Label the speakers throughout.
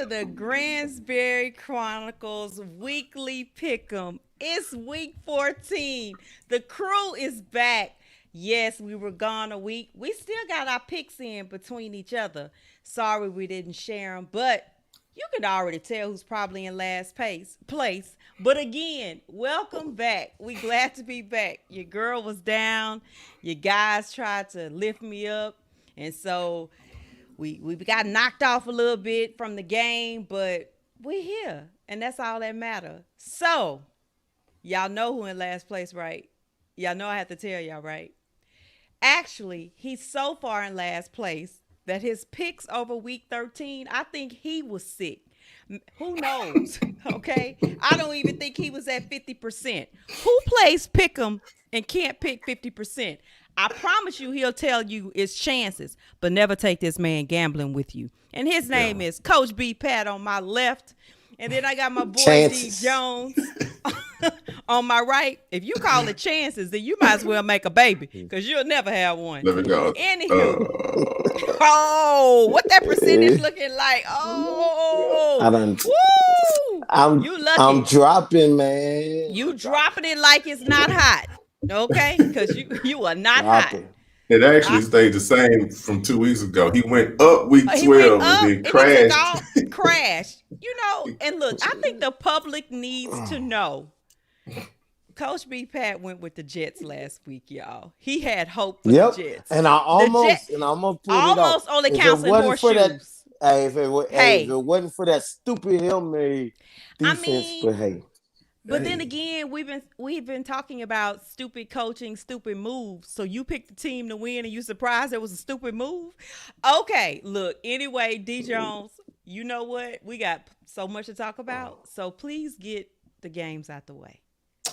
Speaker 1: the Gransberry Chronicles weekly pick'em. It's week 14. The crew is back. Yes, we were gone a week. We still got our picks in between each other. Sorry we didn't share them, but you can already tell who's probably in last place. But again, welcome back. We glad to be back. Your girl was down. Your guys tried to lift me up. And so we got knocked off a little bit from the game, but we here, and that's all that matter. So y'all know who in last place, right? Y'all know I have to tell y'all, right? Actually, he's so far in last place that his picks over week 13, I think he was sick. Who knows? Okay. I don't even think he was at 50%. Who plays pick 'em and can't pick 50%? I promise you he'll tell you it's chances, but never take this man gambling with you. And his name
Speaker 2: Yeah.
Speaker 1: is Coach BPat on my left. And then I got my boy D
Speaker 3: Chances.
Speaker 1: Jones on my right. If you call it chances, then you might as well make a baby because you'll never have one.
Speaker 2: Let me go.
Speaker 1: Anywho, oh, what that percentage
Speaker 3: Eh,
Speaker 1: looking like? Oh,
Speaker 3: I don't.
Speaker 1: woo!
Speaker 3: I'm
Speaker 1: You
Speaker 3: I'm
Speaker 1: lucky.
Speaker 3: dropping, man.
Speaker 1: You
Speaker 3: I'm dropping.
Speaker 1: dropping it like it's not hot, okay? Because you are not hot.
Speaker 3: Dropping.
Speaker 2: It actually
Speaker 1: I,
Speaker 2: stayed the same from 2 weeks ago. He went up week
Speaker 1: he went
Speaker 2: 12 and
Speaker 1: up
Speaker 2: then
Speaker 1: and he took
Speaker 2: crashed.
Speaker 1: all crashed. And look, I think the public needs to know. Coach B Pat went with the Jets last week, y'all. He had hope for the
Speaker 3: Yep.
Speaker 1: Jets.
Speaker 3: And I
Speaker 1: The Jet
Speaker 3: almost and I almost pulled it off.
Speaker 1: almost only
Speaker 3: If it
Speaker 1: counts in
Speaker 3: wasn't for that,
Speaker 1: horseshoes.
Speaker 3: if it
Speaker 1: Hey,
Speaker 3: wasn't for that stupid Hail Mary
Speaker 1: I
Speaker 3: defense,
Speaker 1: mean,
Speaker 3: but hey,
Speaker 1: but then
Speaker 2: Hey,
Speaker 1: again, we've been talking about stupid coaching, stupid moves. So you picked the team to win, and you surprised it was a stupid move. Okay, look. Anyway, D Jones, you know what? We got so much to talk about. So please get the games out the way.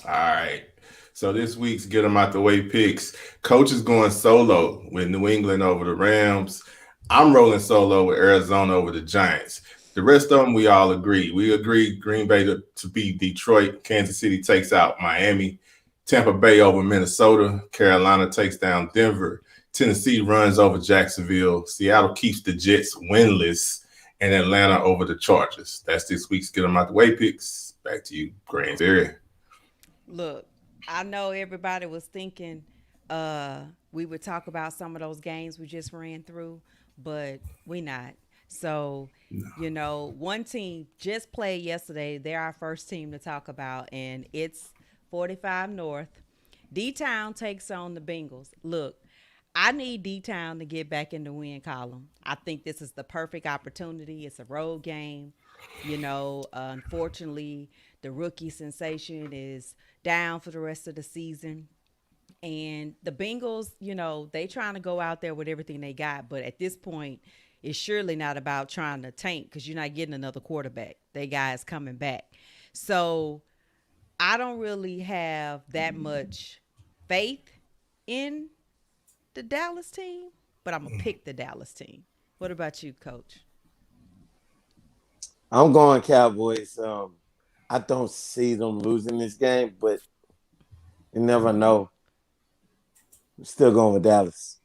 Speaker 2: all right. So this week's get them out the way picks. Coach is going solo with New England over the Rams. I'm rolling solo with Arizona over the Giants. The rest of them, we all agree. We agree Green Bay to beat Detroit. Kansas City takes out Miami. Tampa Bay over Minnesota. Carolina takes down Denver. Tennessee runs over Jacksonville. Seattle keeps the Jets winless. And Atlanta over the Chargers. That's this week's get them out the way picks. Back to you, Gransberry.
Speaker 1: Look, I know everybody was thinking uh we would talk about some of those games we just ran through, but we not. So, one team just played yesterday. They're our first team to talk about, and it's 45 North. D Town takes on the Bengals. Look, I need D Town to get back in the win column. I think this is the perfect opportunity. It's a road game. Unfortunately, the rookie sensation is down for the rest of the season. And the Bengals, they trying to go out there with everything they got. But at this point, it's surely not about trying to tank because you're not getting another quarterback. They guys coming back. So I don't really have that much faith in the Dallas team, but I'm going to pick the Dallas team. What about you, coach?
Speaker 3: I'm going Cowboys. I don't see them losing this game, but you never know. I'm still going with Dallas.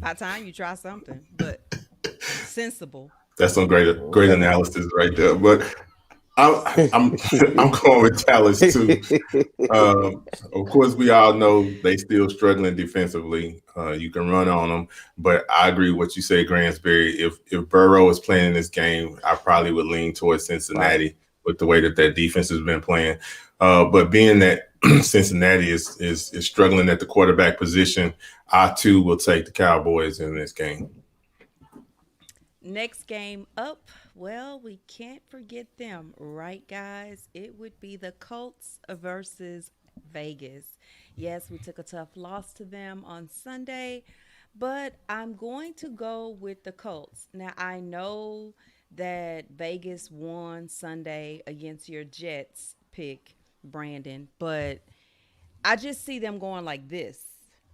Speaker 1: By the time you try something, but sensible.
Speaker 2: That's some great analysis right there. But I'm I'm I'm going with Dallas too. Of course, we all know they still struggling defensively. You can run on them, but I agree with what you say, Gransberry. If Burrow is playing in this game, I probably would lean towards
Speaker 3: Right.
Speaker 2: Cincinnati with the way that defense has been playing. But being that Cincinnati is struggling at the quarterback position, I too will take the Cowboys in this game.
Speaker 1: Next game up, well, we can't forget them, right, guys? It would be the Colts versus Vegas. Yes, we took a tough loss to them on Sunday, but I'm going to go with the Colts. Now, I know that Vegas won Sunday against your Jets pick, Brandon, but I just see them going like this,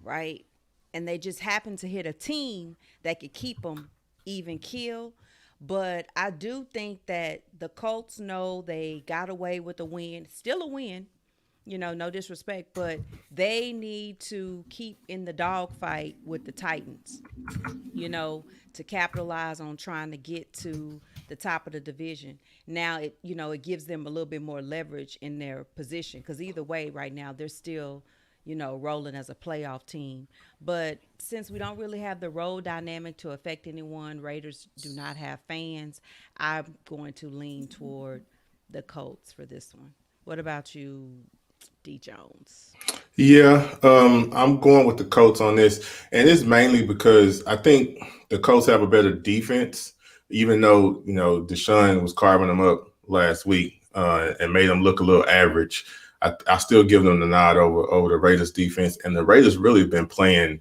Speaker 1: right? And they just happen to hit a team that could keep them even kill. But I do think that the Colts know they got away with a win, still a win, no disrespect, but they need to keep in the dogfight with the Titans, to capitalize on trying to get to the top of the division. Now it gives them a little bit more leverage in their position because either way, right now they're still rolling as a playoff team. But since we don't really have the road dynamic to affect anyone, Raiders do not have fans. I'm going to lean toward the Colts for this one. What about you, D Jones?
Speaker 2: Yeah, I'm going with the Colts on this, and it's mainly because I think the Colts have a better defense. Even though Deshaun was carving them up last week and made them look a little average, I still give them the nod over the Raiders defense, and the Raiders really been playing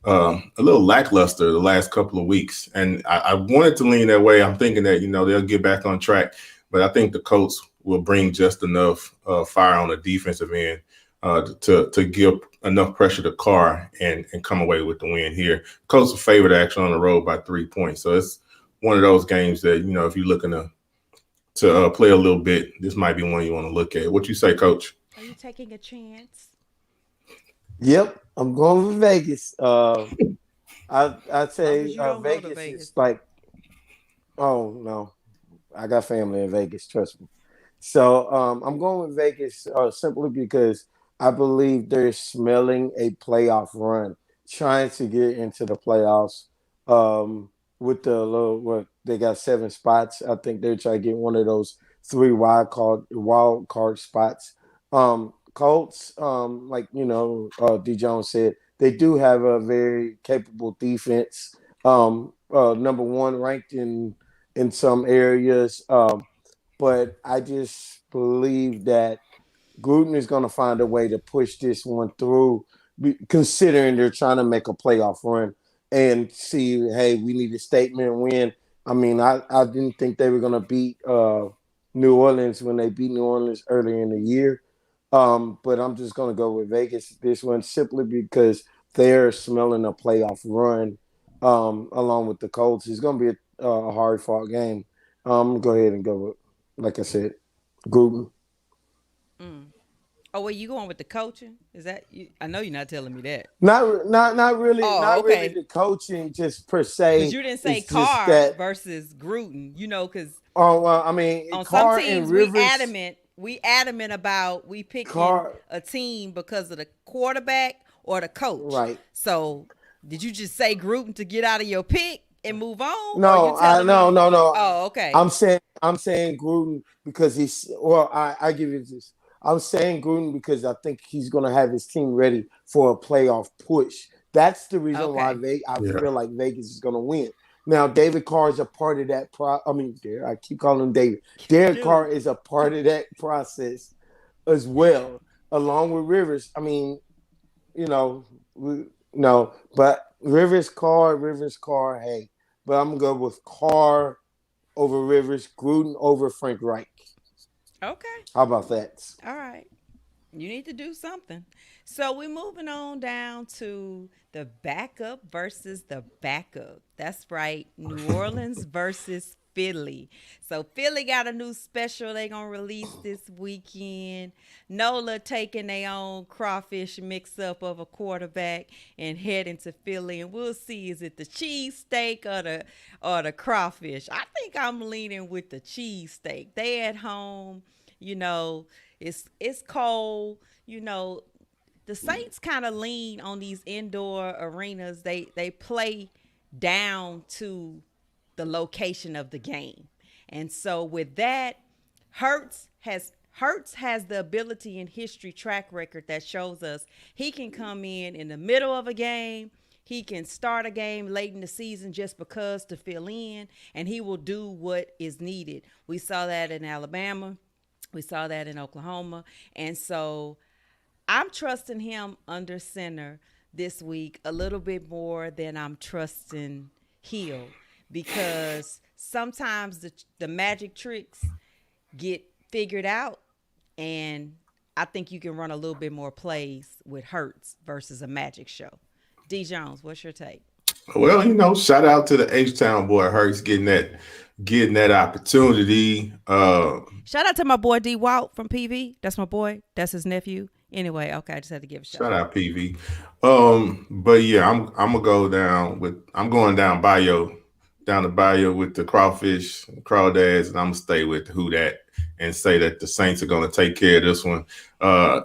Speaker 2: a little lackluster the last couple of weeks, and I wanted to lean that way. I'm thinking that they'll get back on track, but I think the Colts will bring just enough fire on the defensive end to give enough pressure to Carr and come away with the win here. Colts are favored actually on the road by 3 points, so it's one of those games that if you're looking to play a little bit, this might be one you want to look at. What you say, Coach?
Speaker 1: Are you taking a chance?
Speaker 3: Yep, I'm going with Vegas. I'd
Speaker 1: As long
Speaker 3: say
Speaker 1: as you don't go to
Speaker 3: Vegas is
Speaker 1: Vegas.
Speaker 3: like, oh no, I got family in Vegas. Trust me. So I'm going with Vegas simply because I believe they're smelling a playoff run, trying to get into the playoffs. With the little what they got 7 spots. I think they're trying to get one of those three wild card spots. Colts, like D Jones said, they do have a very capable defense. Number one ranked in some areas. But I just believe that Gruden is going to find a way to push this one through, considering they're trying to make a playoff run and see, hey, we need a statement win. I mean, I didn't think they were going to beat New Orleans when they beat New Orleans earlier in the year. But I'm just going to go with Vegas this one simply because they're smelling a playoff run along with the Colts. It's going to be a hard fought game. Go ahead and go with, like I said, Gruden.
Speaker 1: Mm. Oh, well, you going with the coaching? Is that you? I know you're not telling me that.
Speaker 3: Not really,
Speaker 1: Oh,
Speaker 3: not really
Speaker 1: okay.
Speaker 3: the coaching just per
Speaker 1: Because
Speaker 3: se.
Speaker 1: you didn't say
Speaker 3: It's just
Speaker 1: Carr
Speaker 3: that.
Speaker 1: versus Gruden. Because
Speaker 3: Oh well, I mean,
Speaker 1: on some
Speaker 3: Carr and
Speaker 1: teams we
Speaker 3: Rivers,
Speaker 1: adamant about we picking
Speaker 3: Carr,
Speaker 1: a team because of the quarterback or the coach.
Speaker 3: right?
Speaker 1: So did you just say Gruden to get out of your pick and move on, or you
Speaker 3: No, I
Speaker 1: telling
Speaker 3: no
Speaker 1: me?
Speaker 3: no no.
Speaker 1: Oh, okay.
Speaker 3: I'm saying Gruden because he's well. I give you this. I'm saying Gruden because I think he's going to have his team ready for a playoff push. That's the reason why
Speaker 1: Okay.
Speaker 3: I
Speaker 2: Yeah.
Speaker 3: feel like Vegas is going to win. Now, David Carr is a part of that. I keep calling him David. Derek Carr
Speaker 1: Dude.
Speaker 3: is a part of that process as well, along with Rivers. I mean, you know, no, but Rivers, Carr. Hey, but I'm going to go with Carr over Rivers, Gruden over Frank Reich.
Speaker 1: Okay.
Speaker 3: How about that?
Speaker 1: All right. You need to do something. So we're moving on down to the backup versus the backup. That's right. New Orleans versus Philly. So Philly got a new special they gonna release this weekend. Nola taking their own crawfish mix up of a quarterback and heading to Philly, and we'll see is it the cheese steak or the crawfish. I think I'm leaning with the cheese steak. They at home, you know, it's cold, you know. The Saints kind of lean on these indoor arenas. They play down to the location of the game. And so with that, Hurts has the ability and history track record that shows us he can come in the middle of a game. He can start a game late in the season just because to fill in, and he will do what is needed. We saw that in Alabama. We saw that in Oklahoma. And so I'm trusting him under center this week a little bit more than I'm trusting Hill because sometimes the magic tricks get figured out, and I think you can run a little bit more plays with Hurts versus a magic show. D Jones, what's your take?
Speaker 2: Well, shout out to the H Town boy Hurts getting that opportunity.
Speaker 1: Shout out to my boy D Walt from PV. That's my boy. That's his nephew. Anyway, okay, I just had to give a shout
Speaker 2: Shout
Speaker 1: out.
Speaker 2: out PV. But yeah, I'm going down Bayo down the bayou with the crawfish, crawdads, and I'm gonna stay with who that and say that the Saints are gonna take care of this one. Uh,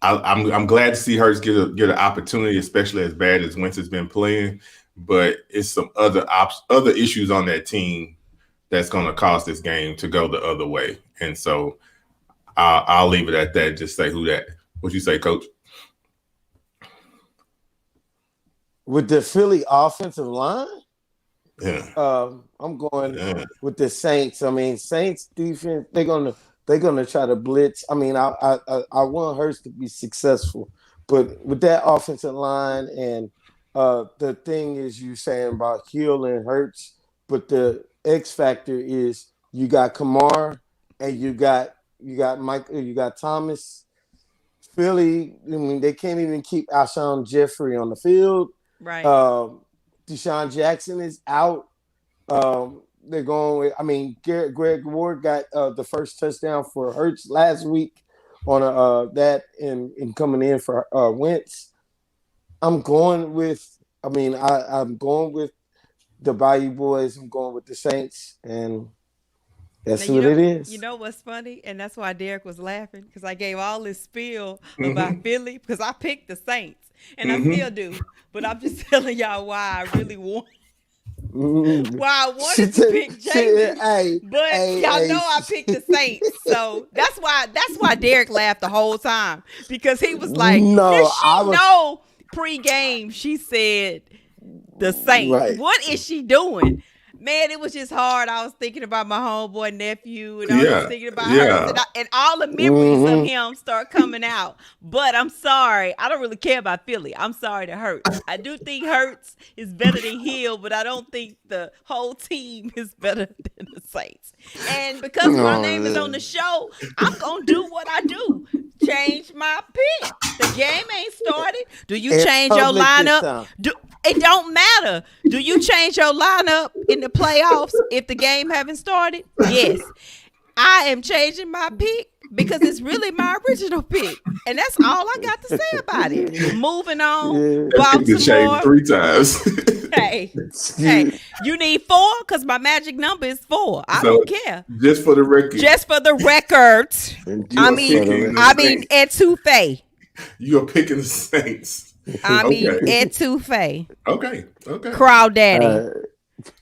Speaker 2: I'm glad to see Hurts get an opportunity, especially as bad as Wentz has been playing. But it's some other issues on that team that's going to cause this game to go the other way. And so I'll leave it at that. Just say who that. What you say, Coach?
Speaker 3: With the Philly offensive line,
Speaker 2: Yeah.
Speaker 3: I'm going with the Saints. I mean, Saints defense, they're gonna try to blitz. I mean, I want Hurts to be successful, but with that offensive line and the thing is you saying about Hill and Hurts, but the X factor is you got Kamar and you got Mike, you got Thomas. Philly, I mean, they can't even keep Alshon Jeffrey on the field.
Speaker 1: Right.
Speaker 3: Deshaun Jackson is out. They're going with, I mean, Greg Ward got the first touchdown for Hurts last week on that and coming in for Wentz. I'm going with, I'm going with the Bayou Boys. I'm going with the Saints, and that's
Speaker 1: Now,
Speaker 3: what it is.
Speaker 1: you know what's funny? And that's why Derek was laughing because I gave all this spiel about
Speaker 2: Mm-hmm.
Speaker 1: Philly because I picked the Saints and I still
Speaker 2: Mm-hmm.
Speaker 1: do. But I'm just telling y'all why I really want,
Speaker 3: Mm.
Speaker 1: why I wanted to pick Jalen.
Speaker 3: Hey,
Speaker 1: But
Speaker 3: hey,
Speaker 1: y'all
Speaker 3: hey.
Speaker 1: know I picked the Saints. So that's why Derek laughed the whole time because he was like,
Speaker 3: No,
Speaker 1: does she
Speaker 3: I was
Speaker 1: know pre-game she said the Saints?
Speaker 3: right.
Speaker 1: What is she doing? Man, it was just hard. I was thinking about my homeboy nephew, and I was just
Speaker 2: Yeah.
Speaker 1: thinking about Hurts,
Speaker 2: Yeah.
Speaker 1: and all the memories of
Speaker 3: Mm-hmm.
Speaker 1: him start coming out. But I'm sorry, I don't really care about Philly. I'm sorry to Hurts. I do think Hurts is better than Hill, but I don't think the whole team is better than the Saints. And because my name is on the show, I'm gonna do what I do. Change my pick. The game ain't started. Do you
Speaker 3: In
Speaker 1: change your
Speaker 3: public this
Speaker 1: lineup?
Speaker 3: time.
Speaker 1: It don't matter. Do you change your lineup in the playoffs if the game haven't started? Yes. I am changing my pick because it's really my original pick. And that's all I got to say about it. Moving on.
Speaker 3: Yeah.
Speaker 2: That pick has changed
Speaker 1: Baltimore.
Speaker 2: 3 times.
Speaker 1: Hey, you need 4 because my magic number is 4. I
Speaker 2: So,
Speaker 1: don't care.
Speaker 2: just for the record,
Speaker 1: Just for the record.
Speaker 2: you
Speaker 1: I
Speaker 2: are
Speaker 1: mean,
Speaker 2: picking the
Speaker 1: I mean,
Speaker 2: Saints.
Speaker 1: etouffee.
Speaker 2: You are picking the Saints.
Speaker 1: I mean,
Speaker 2: Okay.
Speaker 1: etouffee.
Speaker 2: Okay.
Speaker 1: Crawdaddy.
Speaker 3: Uh,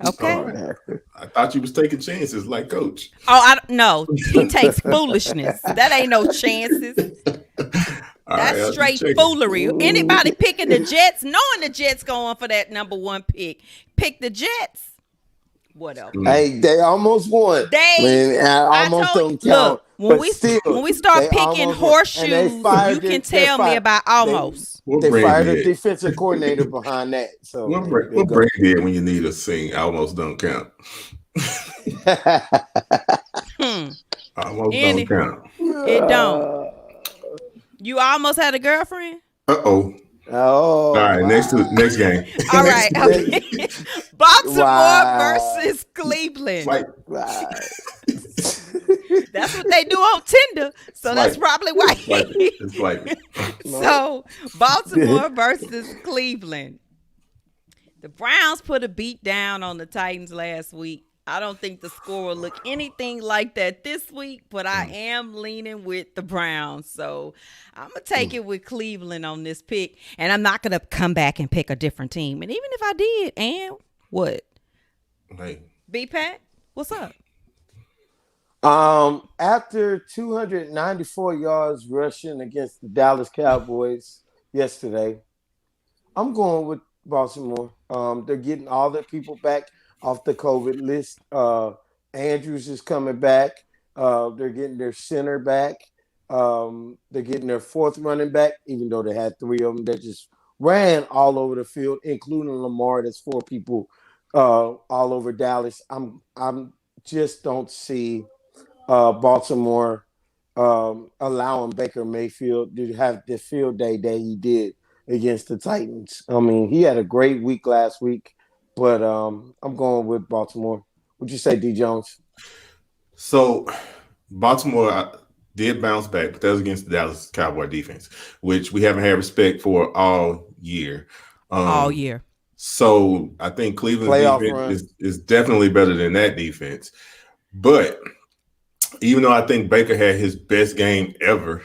Speaker 1: Okay.
Speaker 2: All right. I thought you was taking chances like Coach.
Speaker 1: Oh, no. He takes foolishness. That ain't no chances.
Speaker 2: All right,
Speaker 1: That's
Speaker 2: I'll
Speaker 1: straight
Speaker 2: just check it.
Speaker 1: foolery. Anybody picking the Jets, knowing the Jets going for that number 1 pick, pick the Jets. Whatever.
Speaker 3: Hey, they almost won.
Speaker 1: They,
Speaker 3: I almost
Speaker 1: told
Speaker 3: don't
Speaker 1: you,
Speaker 3: count.
Speaker 1: look,
Speaker 3: But
Speaker 1: when we start
Speaker 3: they
Speaker 1: picking
Speaker 3: almost won. And
Speaker 1: horseshoes,
Speaker 3: they fired
Speaker 1: you can
Speaker 3: it- they
Speaker 1: tell me
Speaker 3: fired-
Speaker 1: about almost.
Speaker 2: What
Speaker 3: They fired
Speaker 2: Brand
Speaker 3: a
Speaker 2: did?
Speaker 3: defensive coordinator behind that. So
Speaker 2: What
Speaker 3: there you go.
Speaker 2: Brand did when you need a sing? Almost don't count.
Speaker 1: Hmm.
Speaker 2: Almost
Speaker 1: Any-
Speaker 2: don't count.
Speaker 1: It don't. You almost had a girlfriend?
Speaker 2: Uh-oh.
Speaker 3: Oh,
Speaker 2: All right, next game.
Speaker 1: All right.
Speaker 3: Next-
Speaker 1: Okay. Baltimore
Speaker 3: Wow.
Speaker 1: versus Cleveland.
Speaker 2: Like,
Speaker 3: right.
Speaker 1: That's what they do on Tinder. So that's
Speaker 2: Swipe.
Speaker 1: probably why.
Speaker 2: it's like
Speaker 1: So Baltimore versus Cleveland. The Browns put a beat down on the Titans last week. I don't think the score will look anything like that this week, but I am leaning with the Browns. So I'm going to take it with Cleveland on this pick. And I'm not going to come back and pick a different team. And even if I did, and what?
Speaker 2: Hey.
Speaker 1: BPat, what's up?
Speaker 3: After 294 yards rushing against the Dallas Cowboys yesterday, I'm going with Baltimore. They're getting all their people back off the COVID list. Andrews is coming back. They're getting their center back. They're getting their 4th running back, even though they had 3 of them that just ran all over the field, including Lamar. That's 4 people all over Dallas. I'm just don't see Baltimore allowing Baker Mayfield to have the field day that he did against the Titans. I mean, he had a great week last week, but I'm going with Baltimore. What'd you say, D. Jones?
Speaker 2: So Baltimore did bounce back, but that was against the Dallas Cowboy defense, which we haven't had respect for all year.
Speaker 1: All year.
Speaker 2: So I think Cleveland's
Speaker 3: Playoff
Speaker 2: defense
Speaker 3: run.
Speaker 2: is definitely better than that defense. But even though I think Baker had his best game ever,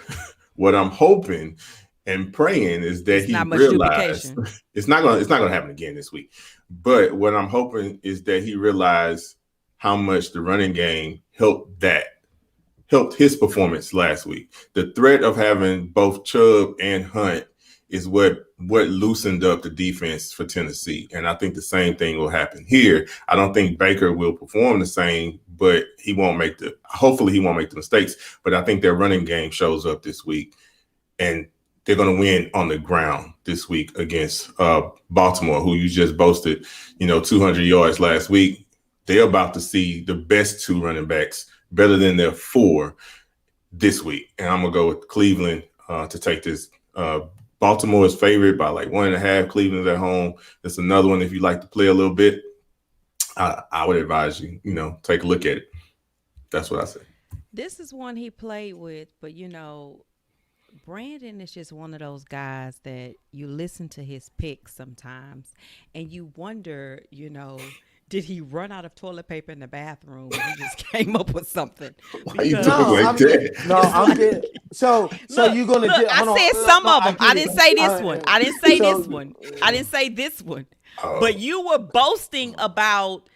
Speaker 2: what I'm hoping and praying is that
Speaker 1: It's
Speaker 2: he
Speaker 1: not much
Speaker 2: realized
Speaker 1: duplication.
Speaker 2: it's not gonna happen again this week. But what I'm hoping is that he realized how much the running game helped his performance last week. The threat of having both Chubb and Hunt is what loosened up the defense for Tennessee. And I think the same thing will happen here. I don't think Baker will perform the same, but hopefully he won't make the mistakes. But I think their running game shows up this week, and they're going to win on the ground this week against Baltimore, who you just boasted, 200 yards last week. They're about to see the best two running backs better than their four this week. And I'm going to go with Cleveland to take this. Baltimore is favored by like 1.5. Cleveland's at home. That's another one. If you like to play a little bit, I would advise you, take a look at it. That's what I say.
Speaker 1: This is one he played with, but Brandon is just one of those guys that you listen to his picks sometimes and you wonder, did he run out of toilet paper in the bathroom and he just came up with something?
Speaker 2: Why you
Speaker 1: Because
Speaker 2: doing
Speaker 3: No,
Speaker 2: like
Speaker 3: I'm
Speaker 2: that?
Speaker 3: no, I'm good. So
Speaker 1: look,
Speaker 3: you're gonna
Speaker 1: look,
Speaker 3: hold on.
Speaker 1: I said some
Speaker 3: No,
Speaker 1: of them. I
Speaker 3: get
Speaker 1: didn't
Speaker 3: it.
Speaker 1: say this one. I didn't say
Speaker 3: So
Speaker 1: this one. I didn't say this one.
Speaker 2: Oh.
Speaker 1: But you were boasting about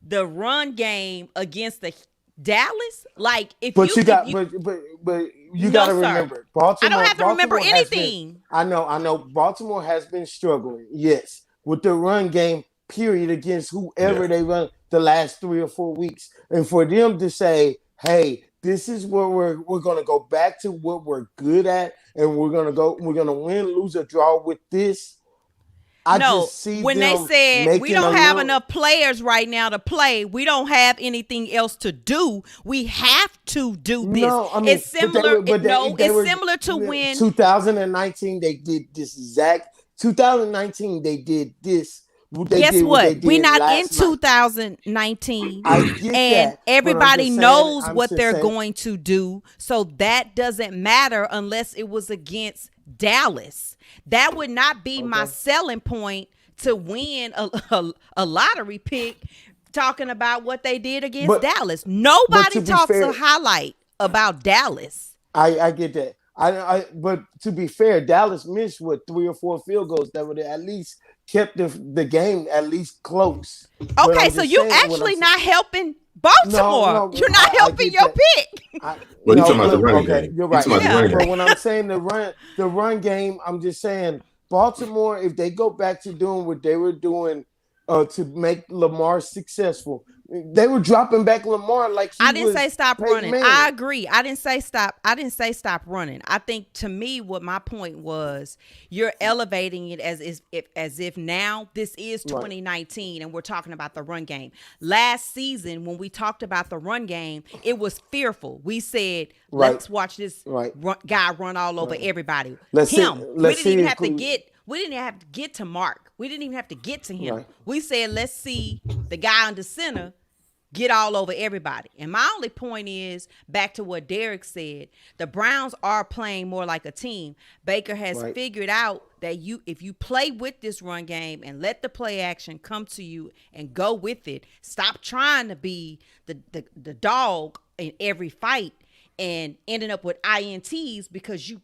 Speaker 1: the run game against the Dallas. Like if
Speaker 3: but
Speaker 1: you,
Speaker 3: you got
Speaker 1: if you
Speaker 3: but you
Speaker 1: no,
Speaker 3: got to
Speaker 1: sir.
Speaker 3: remember,
Speaker 1: I
Speaker 3: Baltimore.
Speaker 1: don't have to remember
Speaker 3: Baltimore has been.
Speaker 1: anything.
Speaker 3: I know. Baltimore has been struggling. Yes, with the run game. Period against
Speaker 2: Yeah.
Speaker 3: whoever they run the last 3 or 4 weeks, and for them to say, "Hey, this is where we're gonna go back to what we're good at, and we're gonna win, lose, or draw with this." I
Speaker 1: No,
Speaker 3: just see
Speaker 1: when they
Speaker 3: them
Speaker 1: said we
Speaker 3: making a
Speaker 1: don't have
Speaker 3: little.
Speaker 1: enough players right now to play, we don't have anything else to do. We have to do this.
Speaker 3: No, I mean,
Speaker 1: It's similar.
Speaker 3: they
Speaker 1: It's
Speaker 3: were
Speaker 1: similar to when
Speaker 3: 2019. They did this exact. 2019, they did this. They
Speaker 1: guess
Speaker 3: did what they
Speaker 1: what? We're
Speaker 3: did
Speaker 1: not in
Speaker 3: last night.
Speaker 1: 2019
Speaker 3: I get
Speaker 1: and
Speaker 3: that, but I'm
Speaker 1: everybody
Speaker 3: just saying.
Speaker 1: knows
Speaker 3: I'm
Speaker 1: what
Speaker 3: just
Speaker 1: they're
Speaker 3: saying.
Speaker 1: going to do. So that doesn't matter unless it was against Dallas. That would not be my
Speaker 3: Okay.
Speaker 1: selling point to win a lottery pick talking about what they did against
Speaker 3: But
Speaker 1: Dallas.
Speaker 3: but
Speaker 1: Nobody
Speaker 3: to be
Speaker 1: talks a
Speaker 3: fair,
Speaker 1: highlight about Dallas.
Speaker 3: I get that. But to be fair, Dallas missed what 3 or 4 field goals that would have at least kept the game at least close. But
Speaker 1: Okay,
Speaker 3: I'm
Speaker 1: so
Speaker 3: just
Speaker 1: you
Speaker 3: saying what I'm
Speaker 1: actually
Speaker 3: saying.
Speaker 1: not helping
Speaker 3: No,
Speaker 1: Baltimore.
Speaker 3: no,
Speaker 1: You're not
Speaker 3: I
Speaker 1: helping
Speaker 3: get
Speaker 1: your
Speaker 3: that.
Speaker 1: pick.
Speaker 2: Well, you
Speaker 3: No,
Speaker 2: talking about the
Speaker 3: look,
Speaker 2: running
Speaker 3: okay,
Speaker 2: game.
Speaker 3: you're
Speaker 2: You
Speaker 3: right.
Speaker 2: talking about the
Speaker 1: Yeah.
Speaker 2: running
Speaker 3: But
Speaker 2: game.
Speaker 3: when I'm saying the run game, I'm just saying Baltimore, if they go back to doing what they were doing to make Lamar successful, they were dropping back Lamar like he
Speaker 1: I didn't say
Speaker 3: was
Speaker 1: stop
Speaker 3: Peyton
Speaker 1: running. I
Speaker 3: Manning.
Speaker 1: agree. I didn't say stop. I didn't say stop running. I think to me, what my point was, you're elevating it as if now this is
Speaker 3: Right,
Speaker 1: 2019 and we're talking about the run game. Last season, when we talked about the run game, it was fearful. We said,
Speaker 3: right,
Speaker 1: let's watch this
Speaker 3: right,
Speaker 1: guy run all over
Speaker 3: right.
Speaker 1: everybody.
Speaker 3: Let's see.
Speaker 1: Him. We
Speaker 3: Let's
Speaker 1: didn't
Speaker 3: see
Speaker 1: even
Speaker 3: if
Speaker 1: have to
Speaker 3: Cleveland.
Speaker 1: get. We didn't have to get to Mark. We didn't even have to get to him.
Speaker 3: Right.
Speaker 1: We said, let's see the guy under center get all over everybody. And my only point is back to what Derek said. The Browns are playing more like a team. Baker has
Speaker 3: Right.
Speaker 1: figured out that if you play with this run game and let the play action come to you and go with it, stop trying to be the dog in every fight and ending up with INTs because you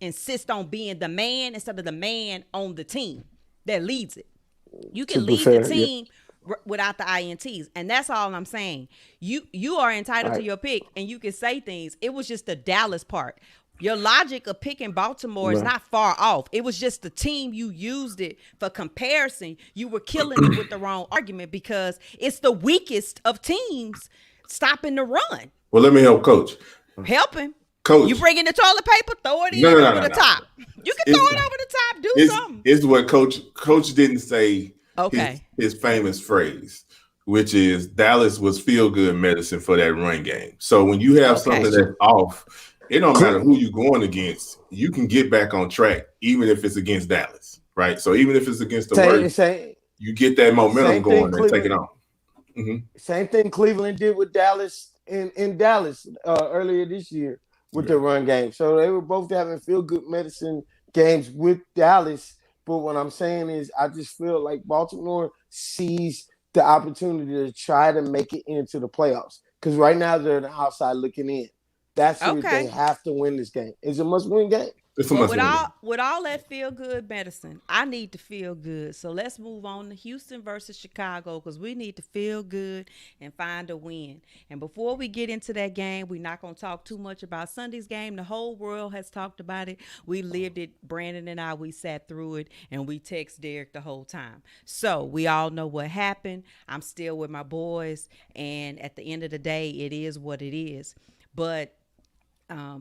Speaker 1: insist on being the man instead of the man on the team that leads it. You
Speaker 3: To
Speaker 1: can
Speaker 3: be
Speaker 1: lead the
Speaker 3: fair, yeah.
Speaker 1: team without the INTs, and that's all I'm saying. You are entitled to
Speaker 3: Right.
Speaker 1: your pick, and you can say things. It was just the Dallas part. Your logic of picking Baltimore is
Speaker 3: No.
Speaker 1: not far off. It was just the team you used it for comparison. You were killing it with the wrong argument because it's the weakest of teams stopping the run.
Speaker 2: Well, let me help Coach.
Speaker 1: Help him.
Speaker 2: Coach,
Speaker 1: You bring in the toilet paper, throw it in
Speaker 2: no, no, no,
Speaker 1: over
Speaker 2: no,
Speaker 1: the
Speaker 2: no.
Speaker 1: top. You can
Speaker 2: It's,
Speaker 1: throw it over the top. Do
Speaker 2: it's,
Speaker 1: something.
Speaker 2: it's what Coach didn't say
Speaker 1: Okay.
Speaker 2: his famous phrase, which is Dallas was feel good medicine for that run game. So when you have
Speaker 1: Okay.
Speaker 2: something that's off, it don't matter
Speaker 3: Cle-
Speaker 2: who you're going against. You can get back on track, even if it's against Dallas, right? So even if it's against the
Speaker 3: Same,
Speaker 2: worst,
Speaker 3: same,
Speaker 2: you get that momentum
Speaker 3: same
Speaker 2: going
Speaker 3: thing.
Speaker 2: and take it on.
Speaker 3: Same thing Cleveland did with Dallas in Dallas earlier this year with
Speaker 2: Okay.
Speaker 3: the run game. So they were both having feel good medicine games with Dallas, But what I'm saying is, I just feel like Baltimore sees the opportunity to try to make it into the playoffs. Because right now they're on the outside looking in. That's serious. They
Speaker 1: Okay.
Speaker 3: have to win this game. It's a must-win game.
Speaker 2: It's a
Speaker 1: Well,
Speaker 2: must win game.
Speaker 1: with all that feel good medicine, I need to feel good. So let's move on to Houston versus Chicago because we need to feel good and find a win. And before we get into that game, we're not going to talk too much about Sunday's game. The whole world has talked about it. We lived it. Brandon and I, we sat through it and we text Derek the whole time. So we all know what happened. I'm still with my boys, and at the end of the day, it is what it is. But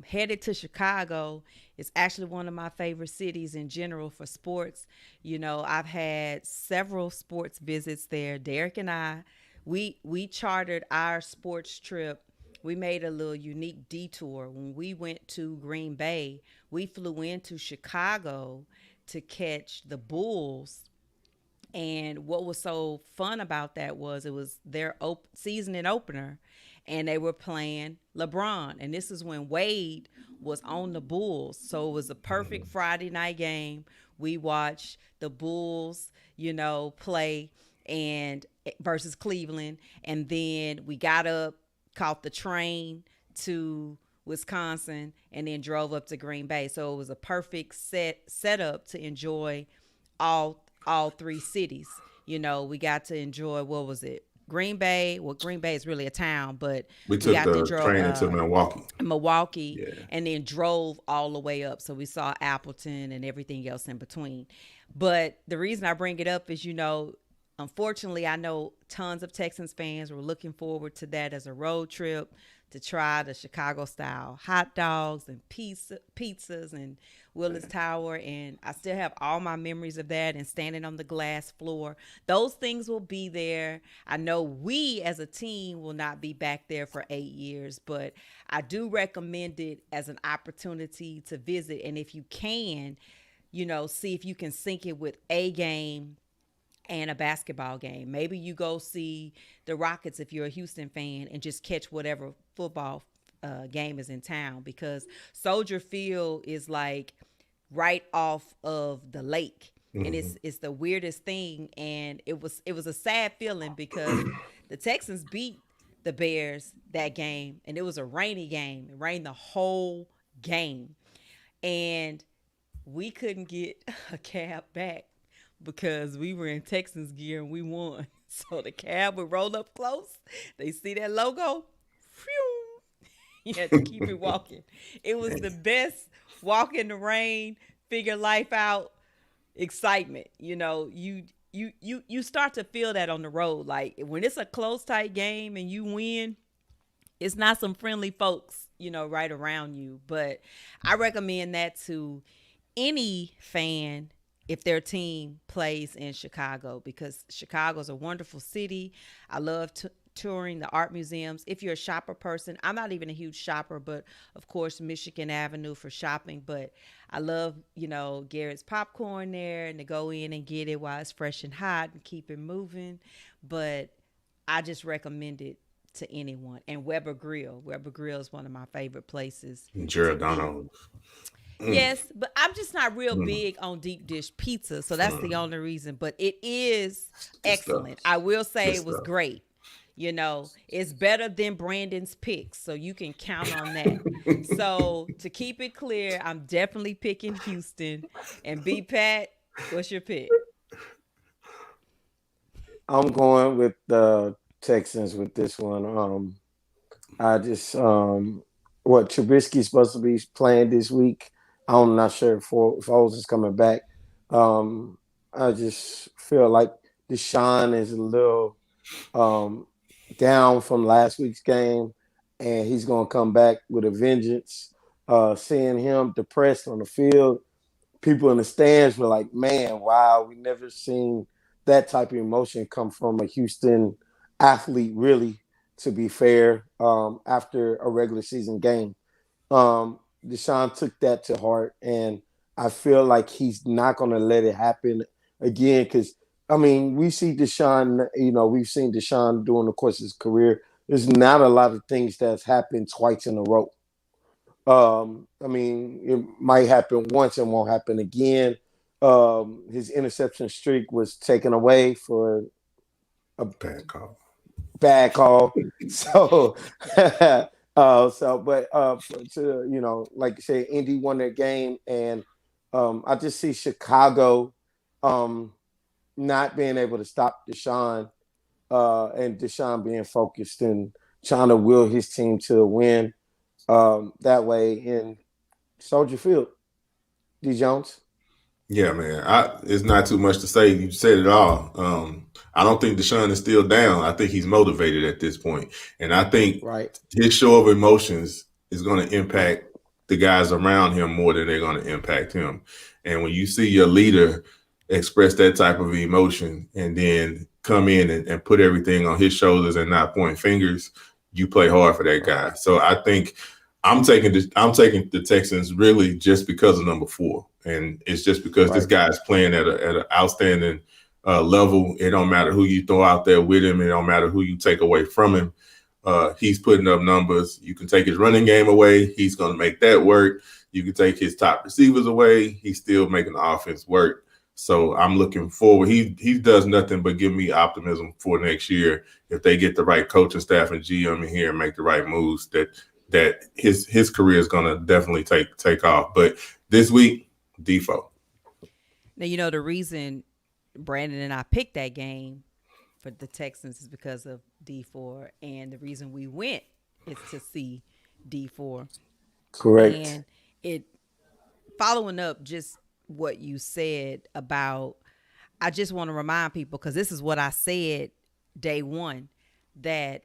Speaker 1: headed to Chicago. It's actually one of my favorite cities in general for sports. You know, I've had several sports visits there. Derek and I, we chartered our sports trip. We made a little unique detour when we went to Green Bay. We flew into Chicago to catch the Bulls, and what was so fun about that was it was their season opener, and they were playing LeBron. And this is when Wade was on the Bulls. So it was a perfect Friday night game. We watched the Bulls, you know, play and versus Cleveland. And then we got up, caught the train to Wisconsin, and then drove up to Green Bay. So it was a perfect setup to enjoy all three cities. You know, we got to enjoy, what was it? Green Bay. Well, Green Bay is really a town, but
Speaker 2: We
Speaker 1: we
Speaker 2: took
Speaker 1: got to
Speaker 2: the
Speaker 1: enjoy
Speaker 2: train into Milwaukee.
Speaker 1: Milwaukee,
Speaker 2: Yeah.
Speaker 1: and then drove all the way up. So we saw Appleton and everything else in between. But the reason I bring it up is, you know, unfortunately, I know tons of Texans fans were looking forward to that as a road trip to try the Chicago style hot dogs and pizzas and Willis Tower. And I still have all my memories of that and standing on the glass floor. Those things will be there. I know we as a team will not be back there for 8 years, but I do recommend it as an opportunity to visit. And if you can, you know, see if you can sync it with a game and a basketball game. Maybe you go see the Rockets if you're a Houston fan and just catch whatever football game is in town, because Soldier Field is like right off of the lake. And it's the weirdest thing, and it was a sad feeling because the Texans beat the Bears that game, and it was a rainy game. It rained the whole game, and we couldn't get a cab back because we were in Texans gear and we won. So the cab would roll up close. They see that logo. Phew. You had to keep it walking. It was the best walk in the rain, figure life out excitement. You know, you start to feel that on the road. Like when it's a close tight game and you win, it's not some friendly folks, you know, right around you. But I recommend that to any fan if their team plays in Chicago, because Chicago's a wonderful city. I love touring the art museums. If you're a shopper person, I'm not even a huge shopper, but of course Michigan Avenue for shopping. But I love, you know, Garrett's popcorn there and to go in and get it while it's fresh and hot and keep it moving. But I just recommend it to anyone. And Weber Grill. Weber Grill is one of my favorite places to eat.
Speaker 2: Giordano's.
Speaker 1: Yes, but I'm just not real
Speaker 2: Mm.
Speaker 1: big on deep dish pizza, so that's the only reason. But it is
Speaker 2: Good stuff.
Speaker 1: excellent. I will say
Speaker 2: Good
Speaker 1: it was
Speaker 2: stuff.
Speaker 1: great. You know, it's better than Brandon's picks, so you can count on that. So to keep it clear, I'm definitely picking Houston. And B Pat, what's your pick?
Speaker 3: I'm going with the Texans with this one. I just what Trubisky's supposed to be playing this week. I'm not sure if Foles is coming back. I just feel like Deshaun is a little um, down from last week's game, and he's going to come back with a vengeance. Seeing him depressed on the field, people in the stands were like, "Man, wow, we never seen that type of emotion come from a Houston athlete." Really, to be fair, after a regular season game, Deshaun took that to heart, and I feel like he's not going to let it happen again. Because I mean, we see Deshaun. You know, we've seen Deshaun during the course of his career. There's not a lot of things that's happened twice in a row. I mean, it might happen once and won't happen again. His interception streak was taken away for a
Speaker 2: Bad call.
Speaker 3: bad call. So, but to like you say, Indy won their game, and I just see Chicago um, not being able to stop Deshaun, and Deshaun being focused and trying to will his team to a win that way in Soldier Field. D Jones.
Speaker 2: Yeah, man. It's not too much to say. You said it all. I don't think Deshaun is still down. I think he's motivated at this point, and I think
Speaker 3: Right.
Speaker 2: his show of emotions is going to impact the guys around him more than they're going to impact him. And when you see your leader express that type of emotion and then come in and put everything on his shoulders and not point fingers, you play hard for that guy. So I think I'm taking the Texans really just because of number 4, and it's just because this
Speaker 3: Right.
Speaker 2: guy is playing at an outstanding level. It don't matter who you throw out there with him. It don't matter who you take away from him. He's putting up numbers. You can take his running game away. He's going to make that work. You can take his top receivers away. He's still making the offense work. So I'm looking forward. He does nothing but give me optimism for next year if they get the right coaching staff and GM in here and make the right moves. That his career is going to definitely take off. But this week, Defoe.
Speaker 1: Now, the reason Brandon and I picked that game for the Texans is because of D4, and the reason we went is to see D4.
Speaker 3: Correct.
Speaker 1: And it following up just what you said about, I just want to remind people, because this is what I said day one, that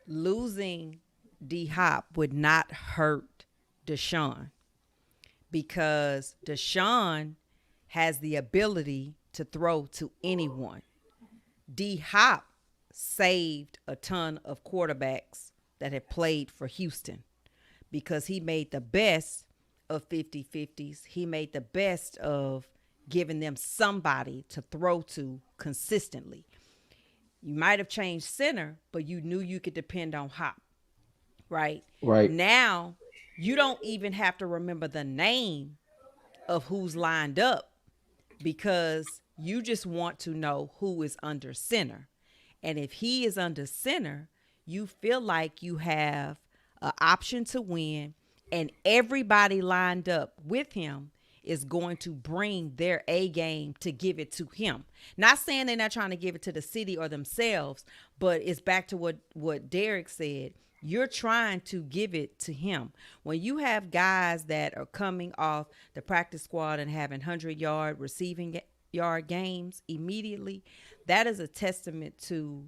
Speaker 1: losing D Hop would not hurt Deshaun, because Deshaun has the ability to throw to anyone. D Hop saved a ton of quarterbacks that had played for Houston, because he made the best of 50-50s. He made the best of giving them somebody to throw to consistently. You might have changed center, but you knew you could depend on Hop, right?
Speaker 3: Right.
Speaker 1: Now, you don't even have to remember the name of who's lined up, because you just want to know who is under center. And if he is under center, you feel like you have an option to win, and everybody lined up with him is going to bring their A game to give it to him. Not saying they're not trying to give it to the city or themselves, but it's back to what Derek said. You're trying to give it to him. When you have guys that are coming off the practice squad and having 100-yard receiving yard games immediately, that is a testament to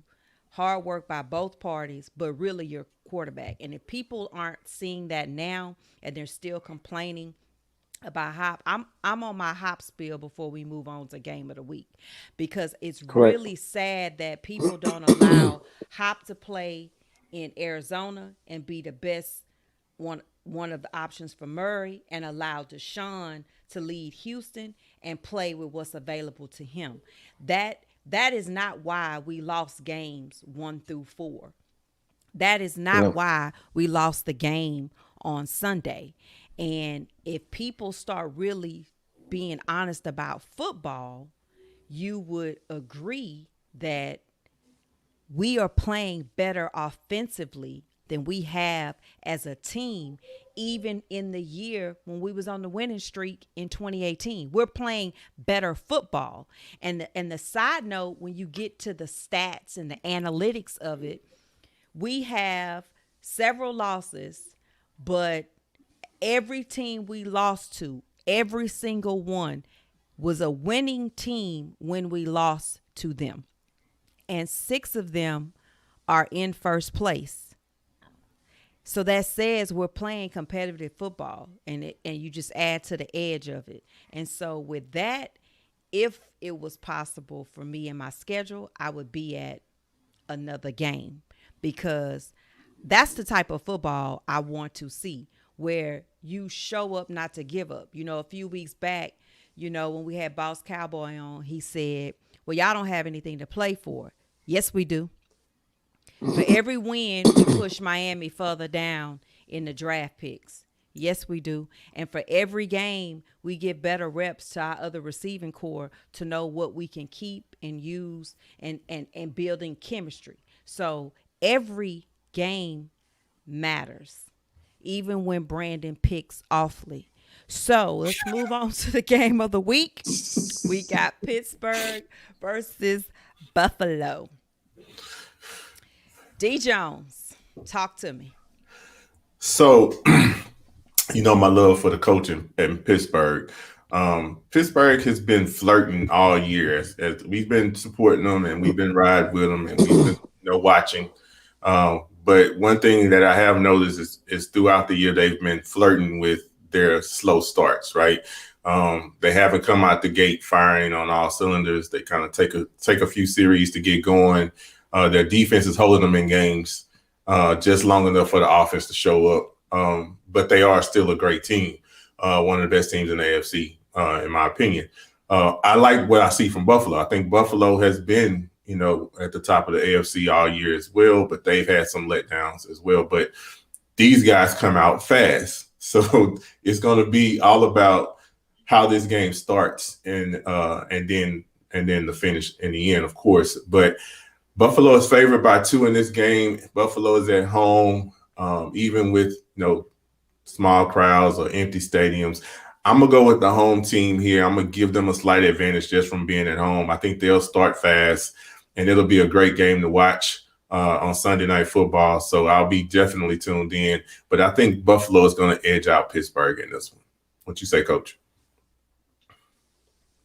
Speaker 1: hard work by both parties, but really your quarterback. And if people aren't seeing that now and they're still complaining about Hop, I'm on my Hop spiel before we move on to game of the week, because it's
Speaker 3: Correct.
Speaker 1: really sad that people don't allow Hop to play in Arizona and be the best one of the options for Murray, and allow Deshaun to lead Houston and play with what's available to him. That is not why we lost games 1 through 4. That is not
Speaker 3: No.
Speaker 1: why we lost the game on Sunday. And if people start really being honest about football, you would agree that we are playing better offensively than we have as a team, even in the year when we was on the winning streak in 2018. We're playing better football. And the side note, when you get to the stats and the analytics of it, we have several losses, but every team we lost to, every single one, was a winning team when we lost to them. And 6 of them are in first place. So that says we're playing competitive football, and you just add to the edge of it. And so with that, if it was possible for me in my schedule, I would be at another game, because that's the type of football I want to see, where you show up not to give up. A few weeks back, when we had Boss Cowboy on, he said, well, y'all don't have anything to play for. Yes, we do. For every win, we push Miami further down in the draft picks. Yes, we do. And for every game, we get better reps to our other receiving core to know what we can keep and use and building chemistry. So every game matters, even when Brandon picks awfully. So let's move on to the game of the week. We got Pittsburgh versus Buffalo. D Jones, talk to me.
Speaker 2: So, my love for the coaching in Pittsburgh. Pittsburgh has been flirting all year as we've been supporting them and we've been riding with them and we've been watching. But one thing that I have noticed is throughout the year they've been flirting with their slow starts. Right, they haven't come out the gate firing on all cylinders. They kind of take a few series to get going. Their defense is holding them in games just long enough for the offense to show up. But they are still a great team, one of the best teams in the AFC, in my opinion. I like what I see from Buffalo. I think Buffalo has been, at the top of the AFC all year as well, but they've had some letdowns as well. But these guys come out fast. So it's going to be all about how this game starts and then the finish in the end, of course. But Buffalo is favored by 2 in this game. Buffalo is at home, even with small crowds or empty stadiums. I'm gonna go with the home team here. I'm gonna give them a slight advantage just from being at home. I think they'll start fast, and it'll be a great game to watch on Sunday Night Football. So I'll be definitely tuned in. But I think Buffalo is going to edge out Pittsburgh in this one. What you say, Coach?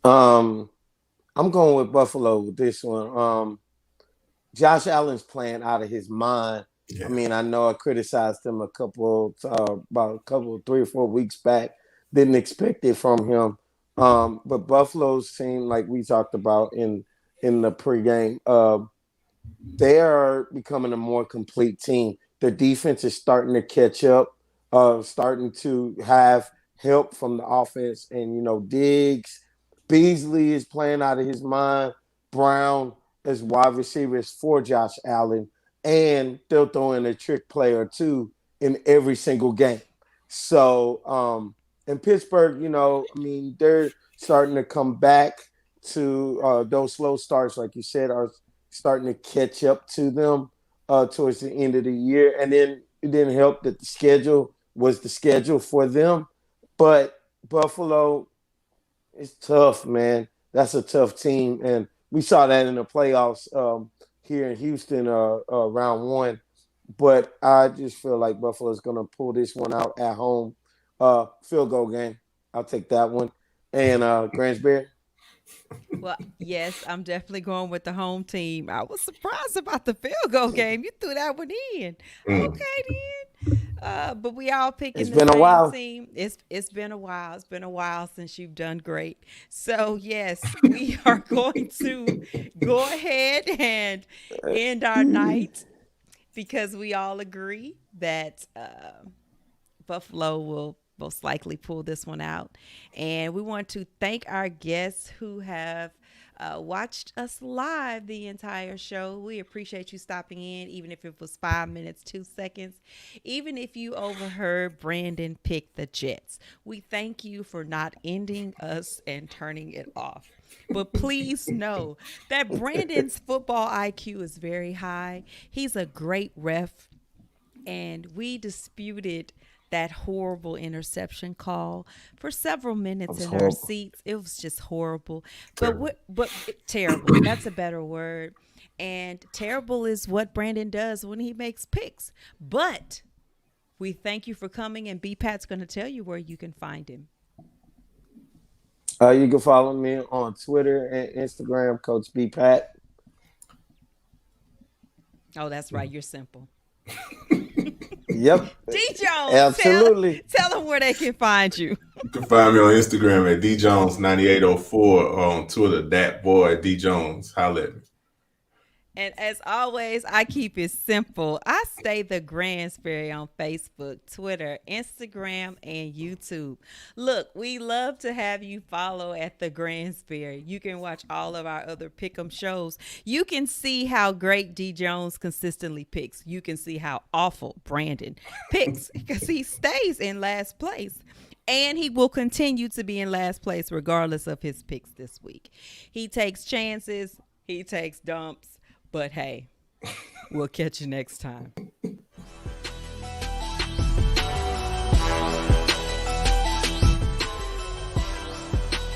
Speaker 3: I'm going with Buffalo with this one. Josh Allen's playing out of his mind. Yeah. I mean, I know I criticized him about 3 or 4 weeks back. Didn't expect it from him. But Buffalo's team, like we talked about in the pregame, they are becoming a more complete team. Their defense is starting to catch up, starting to have help from the offense. And, Diggs, Beasley is playing out of his mind. Brown as wide receivers for Josh Allen. And they'll throw in a trick play or two in every single game. So, in Pittsburgh, they're starting to come back to those slow starts, like you said, are starting to catch up to them towards the end of the year. And then it didn't help that the schedule was the schedule for them. But Buffalo is tough, man. That's a tough team. And we saw that in the playoffs here in Houston, round 1. But I just feel like Buffalo's going to pull this one out at home. Field goal game. I'll take that one. And Gransberry?
Speaker 1: Well, yes, I'm definitely going with the home team. I was surprised about the field goal game. You threw that one in. Okay, then. But we all picking the same team. It's been a while. It's been a while since you've done great. So, yes, we are going to go ahead and end our night because we all agree that Buffalo will most likely pull this one out. And we want to thank our guests who have watched us live the entire show. We appreciate you stopping in, even if it was 5 minutes, 2 seconds. Even if you overheard Brandon pick the Jets. We thank you for not ending us and turning it off. But please know that Brandon's football IQ is very high. He's a great ref. And we disputed that horrible interception call for several minutes in our seats. It was just horrible. But terrible. That's a better word. And terrible is what Brandon does when he makes picks. But we thank you for coming, and BPat's going to tell you where you can find him.
Speaker 3: You can follow me on Twitter and Instagram, Coach BPat.
Speaker 1: Oh, that's right. You're simple.
Speaker 3: Yep.
Speaker 1: D Jones.
Speaker 3: Absolutely.
Speaker 1: Tell them where they can find you.
Speaker 2: You can find me on Instagram at DJones9804, on Twitter, that boy D Jones. Holla at me.
Speaker 1: And as always, I keep it simple. I stay the Gransberry on Facebook, Twitter, Instagram, and YouTube. Look, we love to have you follow at the Gransberry. You can watch all of our other pick'em shows. You can see how great D Jones consistently picks. You can see how awful Brandon picks because he stays in last place. And he will continue to be in last place regardless of his picks this week. He takes chances, he takes dumps, but hey, we'll catch you next time.